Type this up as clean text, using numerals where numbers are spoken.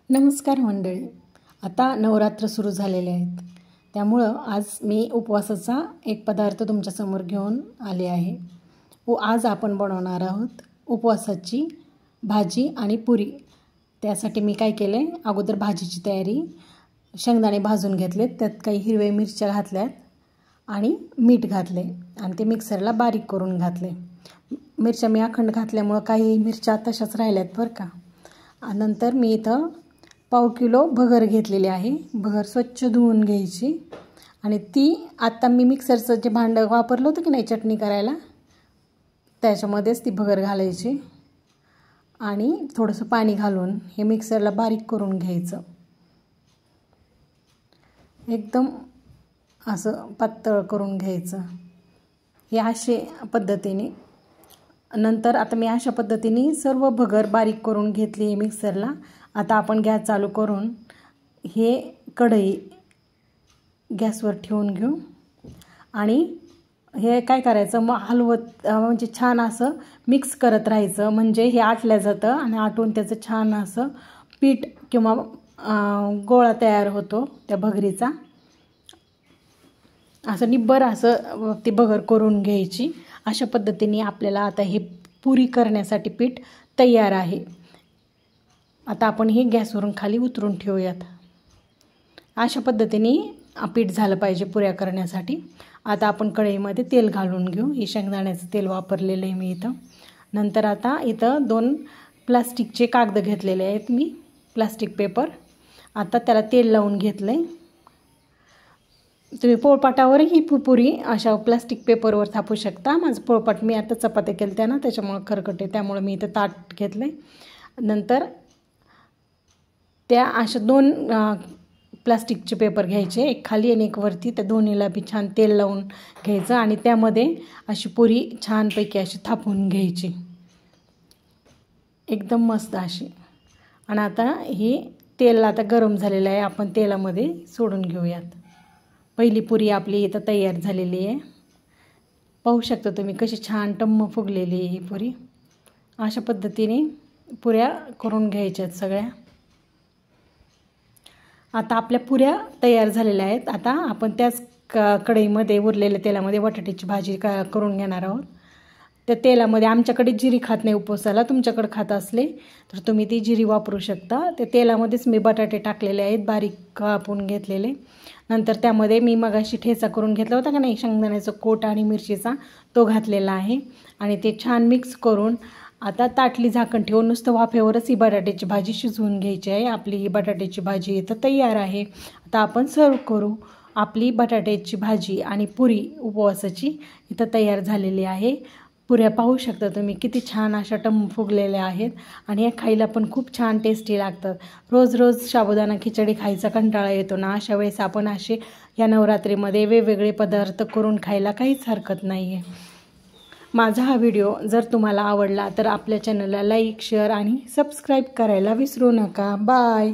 नमस्कार मंडळी, आता नवरात्र सुरू झालेले आहेत, त्यामुळं आज मी उपवासाचा एक पदार्थ तुमच्यासमोर घेऊन आले आहे. आज आपण बनवणार आहोत उपवासाची भाजी आणि पुरी. त्यासाठी मी काय केले, अगोदर भाजीची तयारी, शेंगदाणे भाजून घेतलेत, त्यात काही हिरव्या मिरच्या घातल्यात आणि मीठ घातले आणि ते मिक्सरला बारीक करून घातले. मिरच्या मी अखंड घातल्यामुळं काही मिरच्या तशाच राहिल्यात बरं का. नंतर मी इथं पाव किलो भगर घेतलेली आहे. भगर स्वच्छ धुवून घ्यायची आणि ती आता मी मिक्सरचं जे भांडं वापरलं होतं की नाही चटणी करायला, त्याच्यामध्येच ती भगर घालायची आणि थोडंसं पाणी घालून हे मिक्सरला बारीक करून घ्यायचं. एकदम असं पातळ करून घ्यायचं हे अशा पद्धतीने. नंतर आता मी अशा पद्धतीने सर्व भगर बारीक करून घेतली आहे मिक्सरला. आता आपण गॅस चालू करून हे कढई गॅसवर ठेवून घेऊ आणि हे काय करायचं, मग हलवत म्हणजे छान असं मिक्स करत राहायचं, म्हणजे हे आटल्या जातं आणि आटून त्याचं छान असं पीठ किंवा गोळा तयार होतो त्या भगरीचा. असं निब्बर असं ती भगर करून घ्यायची. अशा पद्धतीने आपल्याला आता हे पुरी करण्यासाठी पीठ तयार आहे. आता आपण हे गॅसवरून खाली उतरून ठेवूयात. अशा पद्धतीने पीठ झालं पाहिजे पुऱ्या करण्यासाठी. आता आपण कढईमध्ये तेल घालून घेऊ. हे शेंगदाण्याचं तेल वापरलेलं आहे मी इथं. नंतर आता इथं 2 प्लास्टिकचे कागद घेतलेले आहेत मी, प्लास्टिक पेपर. आता त्याला तेल लावून घेतलं आहे. तुम्ही पोळपाटावरही पुरी अशा प्लास्टिक पेपरवर थापू शकता. माझं पोळपाट मी आता चपात्या केल्या त्या ना, त्याच्यामुळं खरकटे, त्यामुळं मी इथं ताट घेतलं आहे. नंतर त्या अशा 2 प्लास्टिकचे पेपर घ्यायचे, एक खाली आणि एक वरती. त्या दोन्हीला बी छान तेल लावून घ्यायचं आणि त्यामध्ये अशी पुरी छानपैकी अशी थापून घ्यायची, एकदम मस्त अशी. आणि आता ही तेल आता गरम झालेलं आहे, आपण तेलामध्ये सोडून घेऊयात. पहिली पुरी आपली इथं तयार झालेली आहे. पाहू शकता तुम्ही कशी छान टम्म फुगलेली आहे ही पुरी. अशा पद्धतीने पुऱ्या करून घ्यायच्यात सगळ्या. आता आपल्या पुऱ्या तयार झालेल्या आहेत. आता आपण त्याच कढईमध्ये उरलेल्या तेलामध्ये बटाट्याची भाजी करून घेणार आहोत. त्या तेलामध्ये, आमच्याकडे जिरी खात नाही उपवासाला, तुमच्याकडे खात असले तर तुम्ही ती जिरी वापरू शकता. त्या तेलामध्येच मी बटाटे टाकलेले आहेत, बारीक कापून घेतलेले. नंतर त्यामध्ये मी मगाशी ठेचा करून घेतला होता का नाही, शेंगदाण्याचं कोट आणि मिरचीचा, तो घातलेला आहे आणि ते छान मिक्स करून आता ताटली झाकण ठेवून नुसतं वाफेवरच ही बटाट्याची भाजी शिजवून घ्यायची आहे. आपली ही बटाट्याची भाजी इथं तयार आहे. आता आपण सर्व करू. आपली बटाट्याची भाजी आणि पुरी उपवासाची इथं तयार झालेली आहे. पुऱ्या पाहू शकता तुम्ही किती छान अशा टम्म फुगलेल्या आहेत आणि या खायला पण खूप छान टेस्टी लागतात. रोज रोज साबुदाणा खिचडी खायचा कंटाळा येतो ना, अशा वेळेस आपण असे या नवरात्रीमध्ये वेगवेगळे पदार्थ करून खायला काहीच हरकत नाही आहे. माझा हा व्हिडिओ जर तुम्हाला आवडला तर आपल्या चॅनलला लाईक, शेअर आणि सबस्क्राईब करायला विसरू नका. बाय.